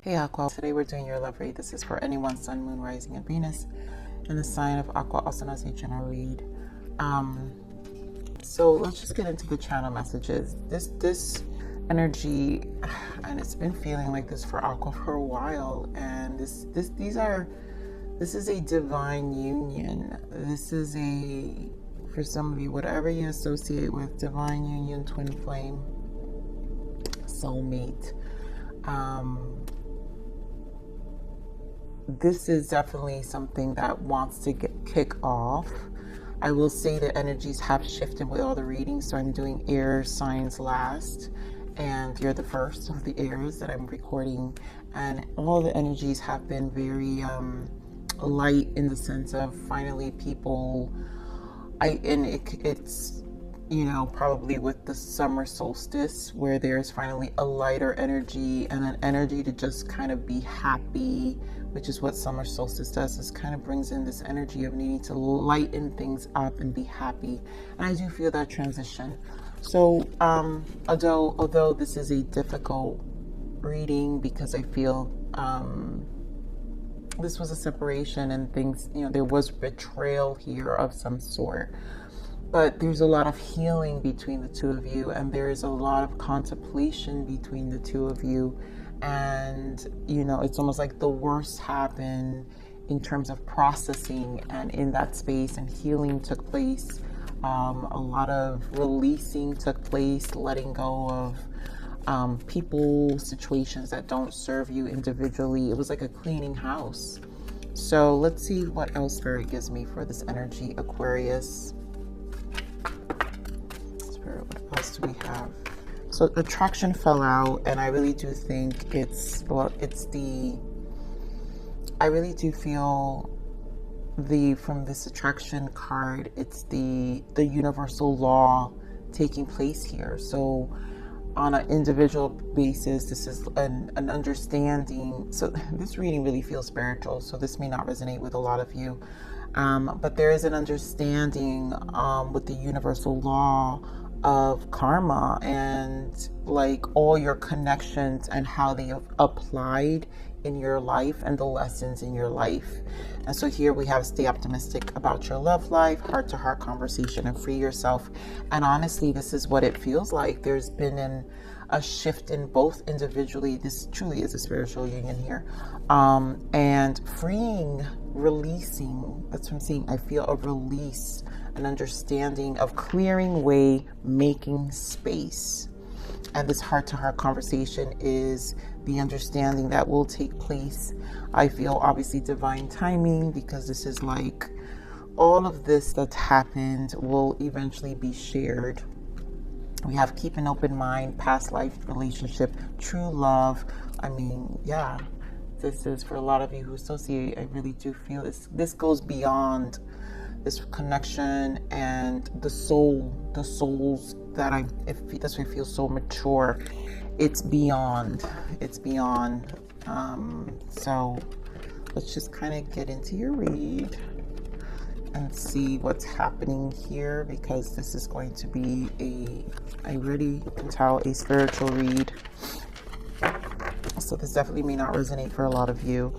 Hey Aqua, today we're doing your love read. This is for anyone, Sun, Moon, Rising, and Venus in the sign of Aqua, also known as a general read. So let's just get into the channel messages. This energy, and it's been feeling like this for Aqua for a while, and this is a divine union. This is for some of you, whatever you associate with divine union, twin flame, soulmate. This is definitely something that wants to kick off. I will say the energies have shifted with all the readings, so I'm doing air signs last, and you're the first of the airs that I'm recording, and all the energies have been very light in the sense of finally people, it's probably with the summer solstice where there's finally a lighter energy and an energy to just kind of be happy, which is what summer solstice does. This kind of brings in this energy of needing to lighten things up and be happy. And I do feel that transition. So although this is a difficult reading because I feel this was a separation and things, there was betrayal here of some sort. But there's a lot of healing between the two of you, and there is a lot of contemplation between the two of you. And, it's almost like the worst happened in terms of processing, and in that space and healing took place. A lot of releasing took place, letting go of people, situations that don't serve you individually. It was like a cleaning house. So let's see what else Spirit gives me for this energy, Aquarius. Spirit, what else do we have? So attraction fell out, and I really do think I really do feel from this attraction card, it's the universal law taking place here. So on an individual basis, this is an understanding. So this reading really feels spiritual, so this may not resonate with a lot of you. But there is an understanding with the universal law of karma and like all your connections and how they have applied in your life and the lessons in your life. And so here we have stay optimistic about your love life, heart-to-heart conversation, and free yourself. And honestly, this is what it feels like. There's been a shift in both individually. This truly is a spiritual union here. And freeing, releasing, that's what I'm saying. I feel a release, an understanding of clearing way, making space. And this heart-to-heart conversation is the understanding that will take place. I feel obviously divine timing, because this is like all of this that's happened will eventually be shared. We have keep an open mind, past life relationship, true love. I mean, yeah, this is for a lot of you who associate. I really do feel this goes beyond this connection and the souls that that's why I feel so mature. It's beyond. So let's just kind of get into your read and see what's happening here, because this is going to be I really can tell, a spiritual read. So this definitely may not resonate for a lot of you.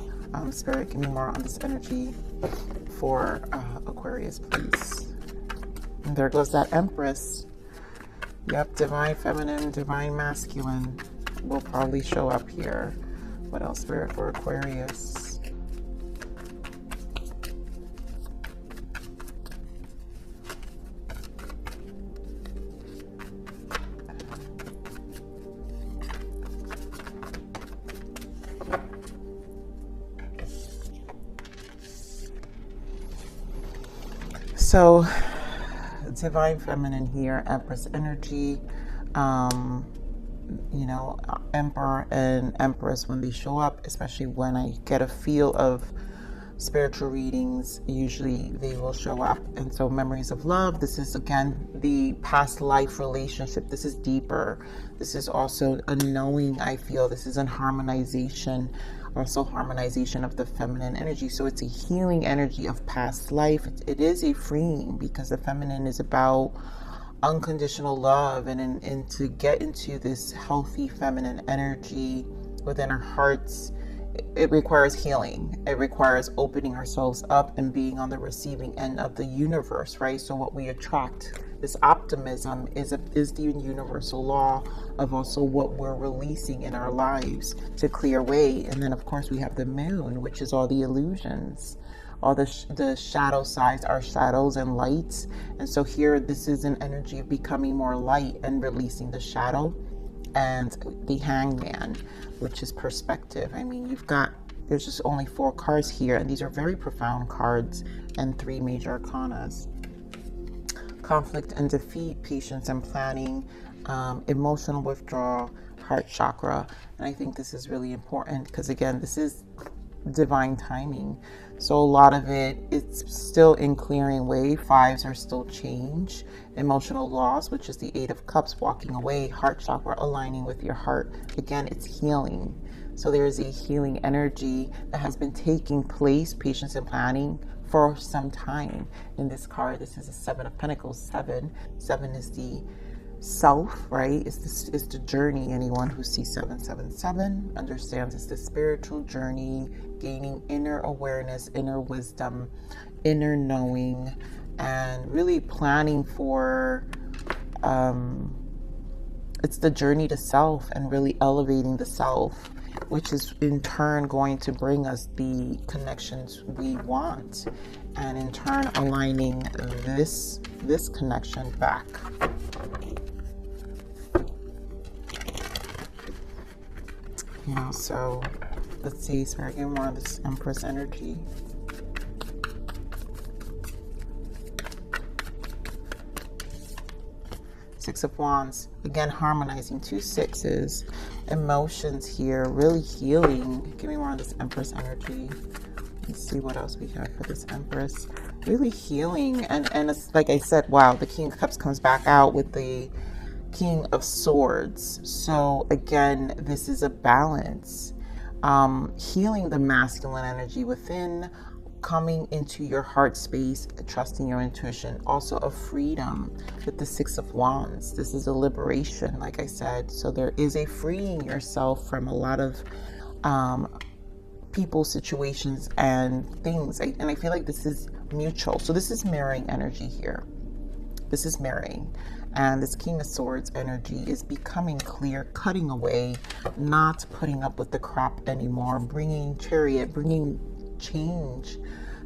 Spirit, give me more on this energy for Aquarius, please. And there goes that Empress. Yep, divine feminine, divine masculine will probably show up here. What else, Spirit, for Aquarius? So, divine feminine here, Empress energy. Emperor and Empress, when they show up, especially when I get a feel of spiritual readings, usually they will show up. And so memories of love, this is again the past life relationship. This is deeper. This is also a knowing. I feel this is a harmonization, also harmonization of the feminine energy. So it's a healing energy of past life. It is a freeing, because the feminine is about unconditional love, and to get into this healthy feminine energy within our hearts. It requires healing. It requires opening ourselves up and being on the receiving end of the universe, right? So what we attract, this optimism, is the universal law of also what we're releasing in our lives to clear away. And then, of course, we have the moon, which is all the illusions, all the shadow sides, our shadows and lights. And so here, this is an energy of becoming more light and releasing the shadow. And the hangman, which is perspective. I mean, there's just only 4 cards here, and these are very profound cards, and 3 major arcanas. Conflict and defeat, patience and planning, emotional withdrawal, heart chakra. And I think this is really important because, again, this is divine timing. So a lot of it's still in clearing way. 5s are still change. Emotional loss, which is the 8 of Cups, walking away. Heart chakra, aligning with your heart. Again, it's healing. So there is a healing energy that has been taking place, patience and planning, for some time. In this card, this is a 7 of Pentacles. 7 is the self, right? It's the journey. Anyone who sees 777 understands it's the spiritual journey, gaining inner awareness, inner wisdom, inner knowing, and really planning for it's the journey to self and really elevating the self, which is in turn going to bring us the connections we want, and in turn aligning this connection back. You know, so let's see, so I get more of this Empress energy. Six of Wands, again harmonizing, 2 6s, emotions here, really healing. Give me more of this Empress energy. Let's see what else we have for this Empress. Really healing, and it's like I said, wow, the King of Cups comes back out with the King of Swords. So again, this is a balance, healing the masculine energy within, coming into your heart space, trusting your intuition. Also a freedom with the 6 of Wands. This is a liberation, like I said. So there is a freeing yourself from a lot of people, situations, and things. And I feel like this is mutual. So this is mirroring energy here. This is mirroring. And this King of Swords energy is becoming clear, cutting away, not putting up with the crap anymore, bringing Chariot, bringing change,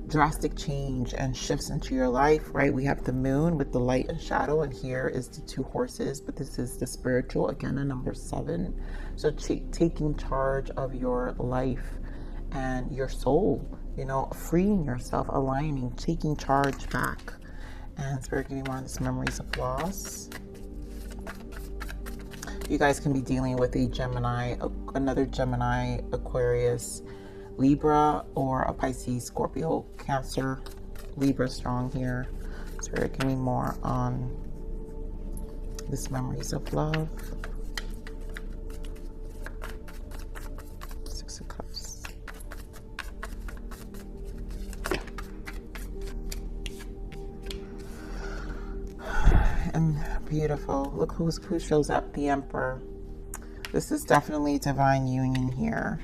drastic change and shifts into your life, right? We have the moon with the light and shadow, and here is the 2 horses, but this is the spiritual, again, a number 7. So taking charge of your life and your soul, you know, freeing yourself, aligning, taking charge back. And Spirit, give me more of this memories of loss. You guys can be dealing with a Gemini, another Gemini, Aquarius, Libra, or a Pisces, Scorpio, Cancer. Libra strong here. Spirit, give me more on this memories of love. 6 of Cups. And beautiful. Look who shows up, the Emperor. This is definitely divine union here.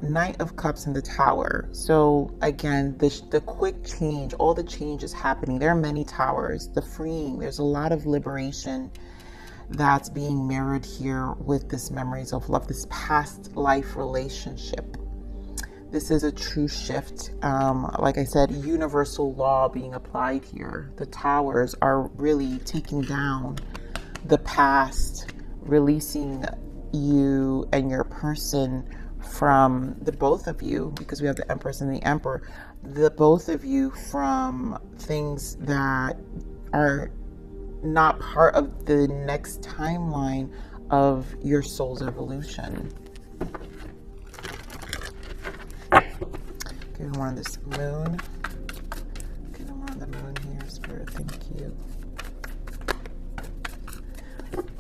Knight of Cups in the Tower. So again, the quick change, all the change is happening. There are many towers. The freeing, there's a lot of liberation that's being mirrored here with this memories of love, this past life relationship. This is a true shift. Like I said, universal law being applied here. The towers are really taking down the past, releasing you and your person from the both of you, because we have the Empress and the Emperor, the both of you, from things that are not part of the next timeline of your soul's evolution. Give me more on this moon. Give me more on the moon here, Spirit. Thank you.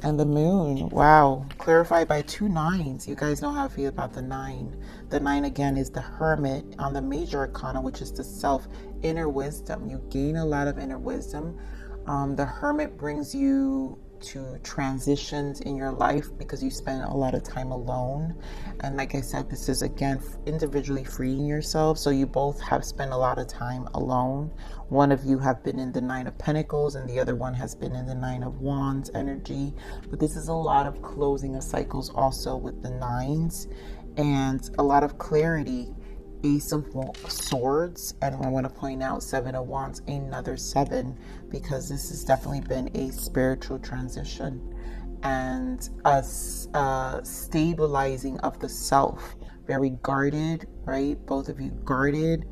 And the moon, wow, clarified by 2 9s. You guys know how I feel about the 9. The 9 again is the Hermit on the major arcana, which is the self, inner wisdom. You gain a lot of inner wisdom. The Hermit brings you to transitions in your life because you spend a lot of time alone. And like I said, this is again individually freeing yourself. So you both have spent a lot of time alone. One of you have been in the Nine of Pentacles and the other one has been in the Nine of Wands energy. But this is a lot of closing of cycles also with the nines, and a lot of clarity. Ace of Swords, and I want to point out Seven of Wands, another 7, because this has definitely been a spiritual transition and a stabilizing of the self. Very guarded, right? Both of you guarded,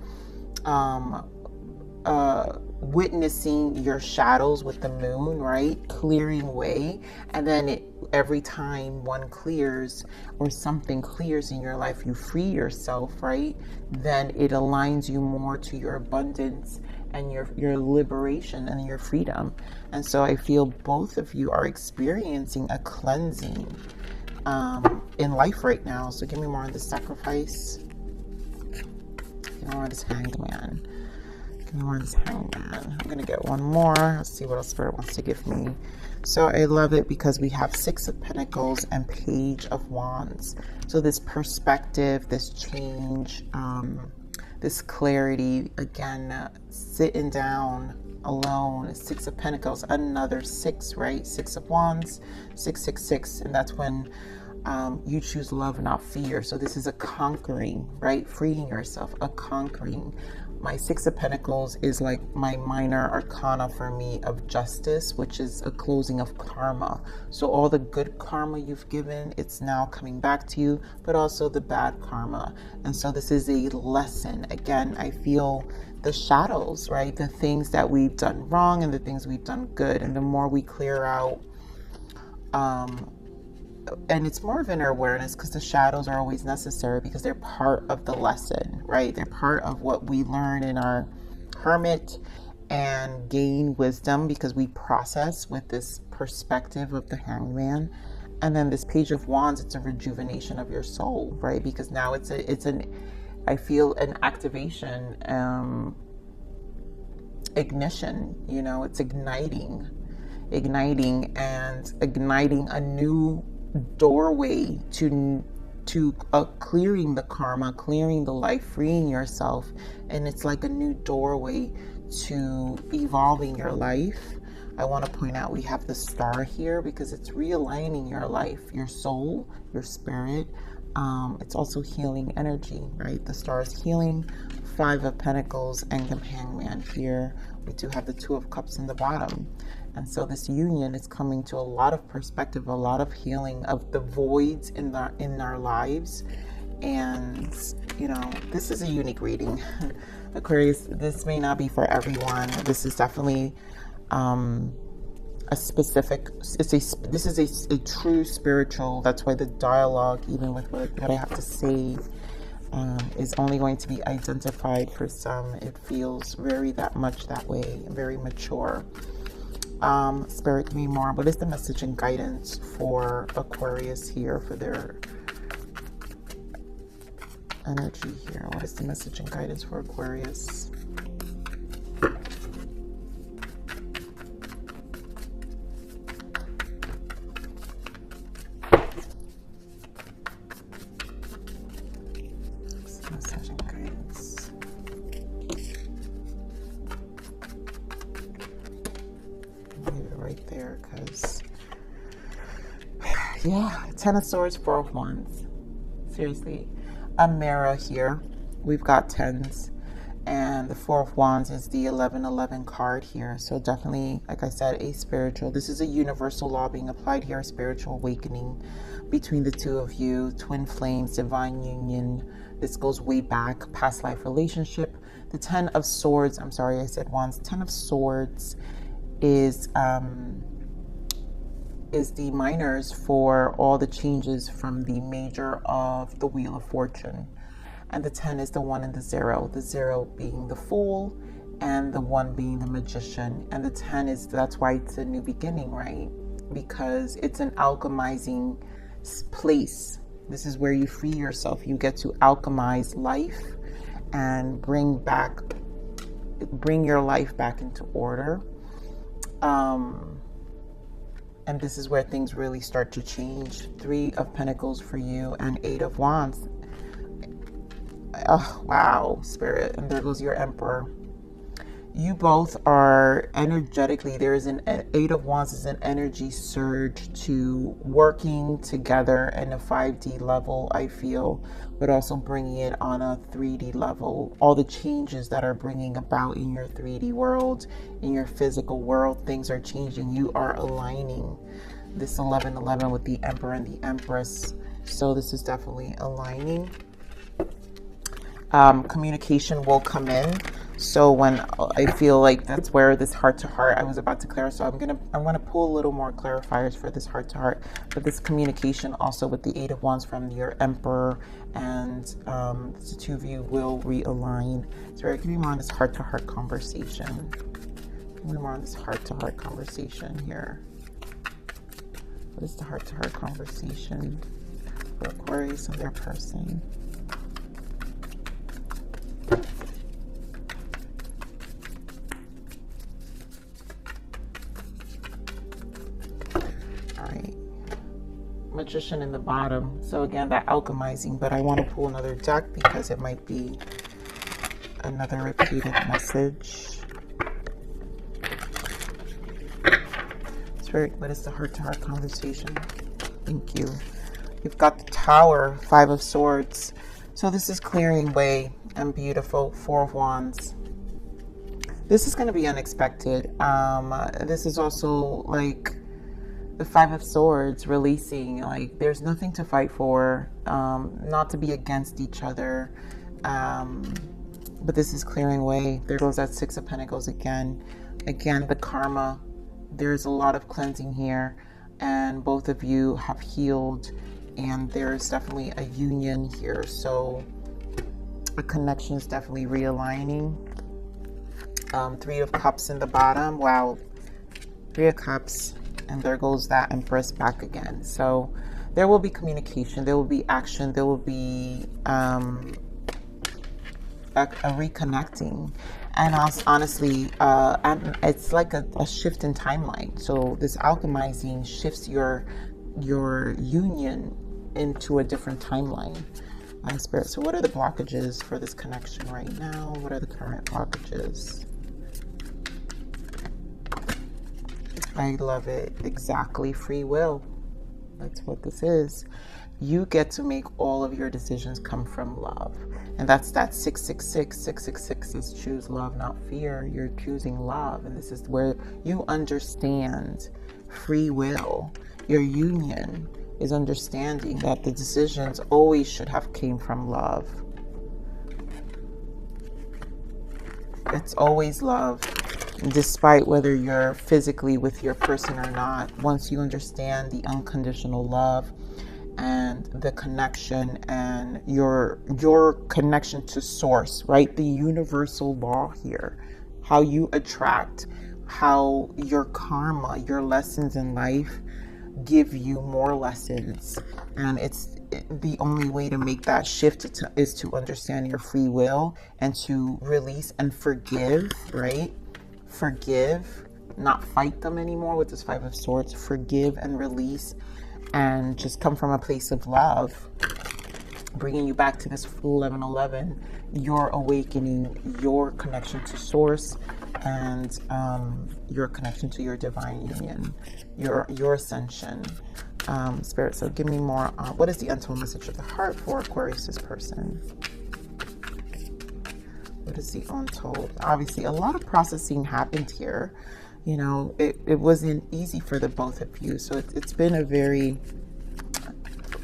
witnessing your shadows with the moon, right? Clearing way. And then every time one clears or something clears in your life, you free yourself, right? Then it aligns you more to your abundance and your liberation and your freedom. And so I feel both of you are experiencing a cleansing in life right now. So give me more on the Sacrifice. Give me more on this Hanged Man. I'm gonna get one more. Let's see what else Spirit wants to give me. So I love it because we have Six of Pentacles and Page of Wands. So this perspective, this change, this clarity, again, sitting down alone. Six of Pentacles, another 6, right? Six of Wands, 666, and that's when you choose love, not fear. So this is a conquering, right? Freeing yourself, a conquering. My Six of Pentacles is like my minor arcana for me of justice, which is a closing of karma. So all the good karma you've given, it's now coming back to you, but also the bad karma. And so this is a lesson. Again, I feel the shadows, right? The things that we've done wrong and the things we've done good. And the more we clear out, and it's more of inner awareness, because the shadows are always necessary because they're part of the lesson, right? They're part of what we learn in our hermit and gain wisdom because we process with this perspective of the Hanged Man. And then this Page of Wands, it's a rejuvenation of your soul, right? Because now I feel an activation, ignition, you know, it's igniting a new doorway to clearing the karma, clearing the life, freeing yourself. And it's like a new doorway to evolving your life. I want to point out we have the Star here because it's realigning your life, your soul, your spirit. It's also healing energy, right? The Star is healing. 5 of Pentacles and the Hangman here. We do have the 2 of Cups in the bottom. And so this union is coming to a lot of perspective, a lot of healing of the voids in our lives. And, you know, this is a unique reading. Aquarius, this may not be for everyone. This is definitely a specific, this is a true spiritual. That's why the dialogue, even with what I have to say, is only going to be identified for some. It feels very that way, very mature. Spirit, give me more. What is the message and guidance for Aquarius here for their energy here? What is the message and guidance for Aquarius? Message and guidance. Leave it right there because, yeah, 10 of Swords, 4 of Wands. Seriously, a mirror here. We've got 10s, and the 4 of Wands is the 1111 card here. So definitely, like I said, a spiritual. This is a universal law being applied here, a spiritual awakening between the two of you, twin flames, divine union. This goes way back, past life relationship. The 10 of Swords, I'm sorry, I said Wands. 10 of Swords is the minors for all the changes from the major of the Wheel of Fortune. And the 10 is the 1 and the 0. The 0 being the Fool and the 1 being the Magician. And the 10 is, that's why it's a new beginning, right? Because it's an alchemizing place. This is where you free yourself. You get to alchemize life and bring your life back into order. And this is where things really start to change. 3 of Pentacles for you and 8 of Wands. Oh, wow, Spirit. And there goes your Emperor. You both are energetically, there is an 8 of Wands is an energy surge to working together in a 5D level, I feel, but also bringing it on a 3D level. All the changes that are bringing about in your 3D world, in your physical world, things are changing. You are aligning this 11-11 with the Emperor and the Empress. So this is definitely aligning. Communication will come in. So when I feel like that's where this heart to heart I was about to clear. So I'm gonna pull a little more clarifiers for this heart to heart. But this communication also with the 8 of Wands from your Emperor and the 2 of you will realign. So give me more on this heart to heart conversation. Give me more on this heart to heart conversation here. What is the heart to heart conversation for Aquarius and their person? Magician in the bottom. So again, that alchemizing, but I want to pull another deck because it might be another repeated message. Spirit, what is the heart-to-heart conversation? Thank you. You've got the Tower, 5 of Swords. So this is clearing way and beautiful. 4 of Wands. This is going to be unexpected. This is also like the 5 of Swords, releasing, like there's nothing to fight for, not to be against each other, but this is clearing way. There goes that 6 of Pentacles again. Again, the karma, there's a lot of cleansing here, and both of you have healed, and there's definitely a union here. So a connection is definitely realigning. 3 of Cups in the bottom. Wow, 3 of Cups. And there goes that Empress back again. So there will be communication, there will be action, there will be a reconnecting. And honestly, it's like a shift in timeline. So this alchemizing shifts your union into a different timeline. Spirit. So what are the blockages for this connection right now? What are the current blockages? I love it. Exactly. Free will. That's what this is. You get to make all of your decisions come from love. And that's that 666. 666 is choose love, not fear. You're choosing love. And this is where you understand free will. Your union is understanding that the decisions always should have came from love. It's always love. Despite whether you're physically with your person or not, once you understand the unconditional love and the connection and your connection to source, right? The universal law here, how you attract, how your karma, your lessons in life give you more lessons. And the only way to make that shift is to understand your free will and to release and forgive, right? Forgive, not fight them anymore with this 5 of Swords. Forgive and release and just come from a place of love, bringing you back to this 11-11, your awakening, your connection to source, and your connection to your divine union, your ascension. Spirit, so give me more. What is the untold message of the heart for Aquarius's person? What is the untold? Obviously, a lot of processing happened here. You know, it wasn't easy for the both of you. So it's been a very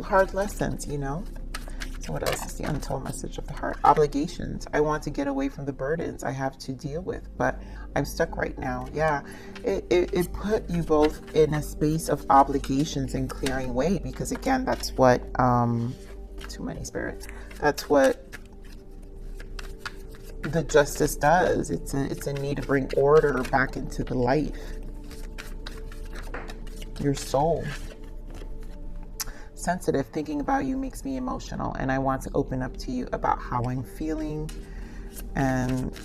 hard lessons, you know. So what else is the untold message of the heart? Obligations. I want to get away from the burdens I have to deal with, but I'm stuck right now. Yeah, it put you both in a space of obligations and clearing way, because again, that's what, too many spirits. That's what the justice does. It's a need to bring order back into the life, your soul. Sensitive, thinking about you makes me emotional, and I want to open up to you about how I'm feeling. And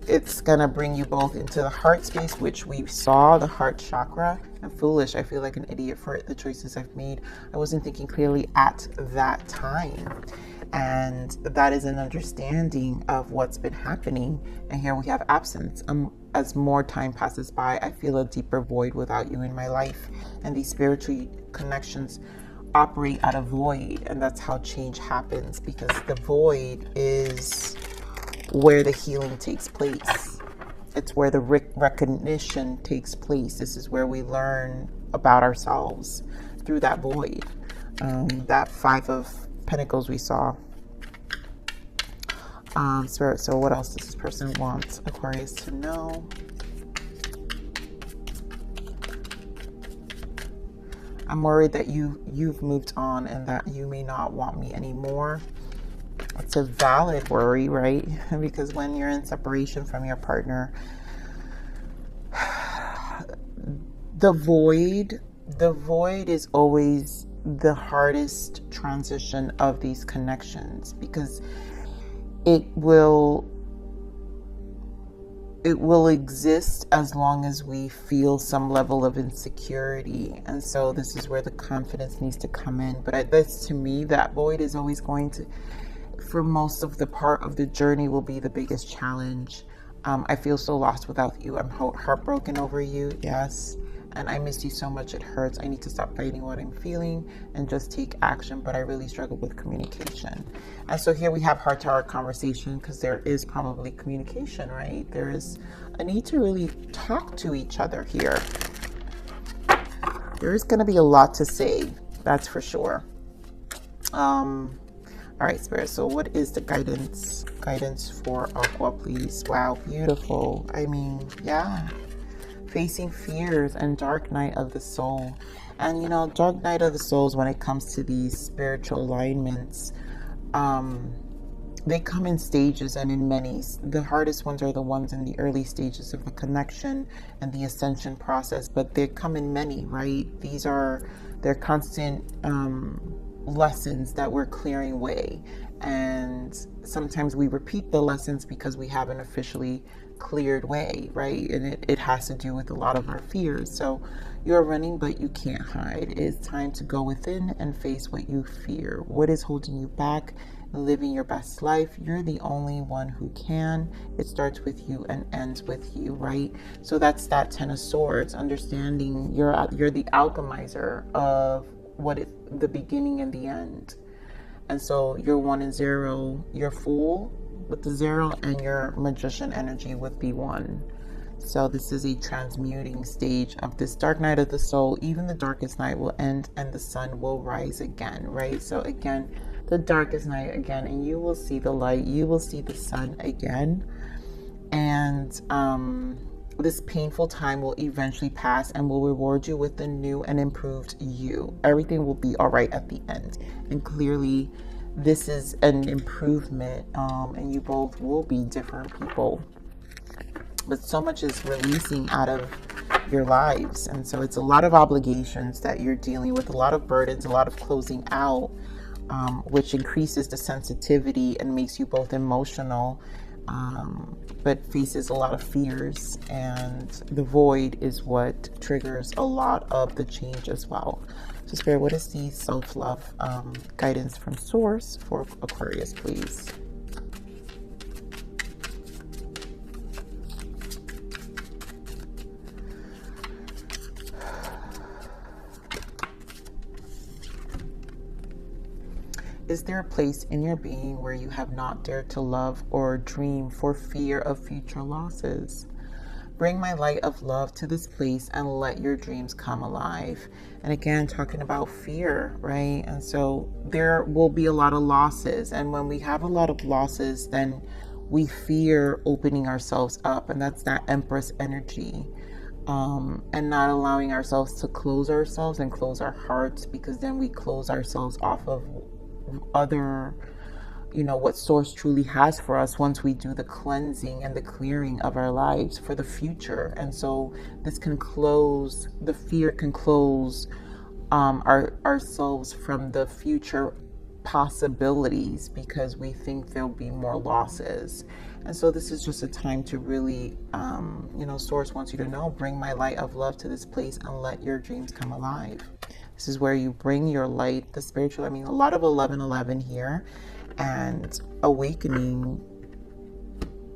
it's gonna bring you both into the heart space, which we saw, the heart chakra. I'm foolish. I feel like an idiot for the choices I've made. I wasn't thinking clearly at that time. And that is an understanding of what's been happening. And here we have absence. As more time passes by, I feel a deeper void without you in my life. And these spiritual connections operate out of void. And that's how change happens, because the void is where the healing takes place. It's where the recognition takes place. This is where we learn about ourselves through that void. That 5 of Pentacles we saw. Spirit, so what else does this person want Aquarius to know? I'm worried that you've moved on and that you may not want me anymore. It's a valid worry, right? Because when you're in separation from your partner, the void is always the hardest transition of these connections, because it will exist as long as we feel some level of insecurity. And so this is where the confidence needs to come in. But to me, that void is always going to, for most of the part of the journey, will be the biggest challenge. I feel so lost without you. I'm heartbroken over you, yes. And I miss you so much, it hurts. I need to stop fighting what I'm feeling and just take action, but I really struggle with communication. And so here we have heart-to-heart conversation, because there is probably communication, right? There is a need to really talk to each other here. There is going to be a lot to say, that's for sure. All right, Spirit, so what is the guidance for Aqua, please? Wow, beautiful. I mean, yeah. Facing fears and dark night of the soul. And you know, dark night of the souls, when it comes to these spiritual alignments, they come in stages and in many. The hardest ones are the ones in the early stages of the connection and the ascension process, but they come in many, right? They're constant lessons that we're clearing away. And sometimes we repeat the lessons because we haven't officially cleared way, right? And it has to do with a lot of our fears. So you're running, but you can't hide. It's time to go within and face what you fear. What is holding you back? Living your best life. You're the only one who can. It starts with you and ends with you, right? So that's that 10 of Swords, understanding you're the alchemizer of what is the beginning and the end. And so you're 1 and 0, you're Fool with the 0, and your Magician energy with the 1. So this is a transmuting stage of this dark night of the soul. Even the darkest night will end and the sun will rise again, right? So again, the darkest night again, and you will see the light, you will see the sun again. And this painful time will eventually pass and will reward you with the new and improved you. Everything will be all right at the end. And clearly, this is an improvement, and you both will be different people. But so much is releasing out of your lives. And so it's a lot of obligations that you're dealing with, a lot of burdens, a lot of closing out, which increases the sensitivity and makes you both emotional, but faces a lot of fears. And the void is what triggers a lot of the change as well. So Spirit, what is the self-love guidance from Source for Aquarius, please? Is there a place in your being where you have not dared to love or dream for fear of future losses? Bring my light of love to this place and let your dreams come alive. And again, talking about fear, right? And so there will be a lot of losses. And when we have a lot of losses, then we fear opening ourselves up. And that's that Empress energy. And not allowing ourselves to close ourselves and close our hearts, because then we close ourselves off of other, what Source truly has for us once we do the cleansing and the clearing of our lives for the future. And so this can close, the fear can close ourselves from the future possibilities because we think there'll be more losses. And so this is just a time to really, Source wants you to know, bring my light of love to this place and let your dreams come alive. This is where you bring your light, the spiritual, a lot of 1111 here, and awakening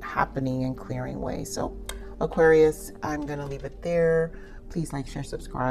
happening and clearing way. So Aquarius, I'm going to leave it there. Please like, share, subscribe.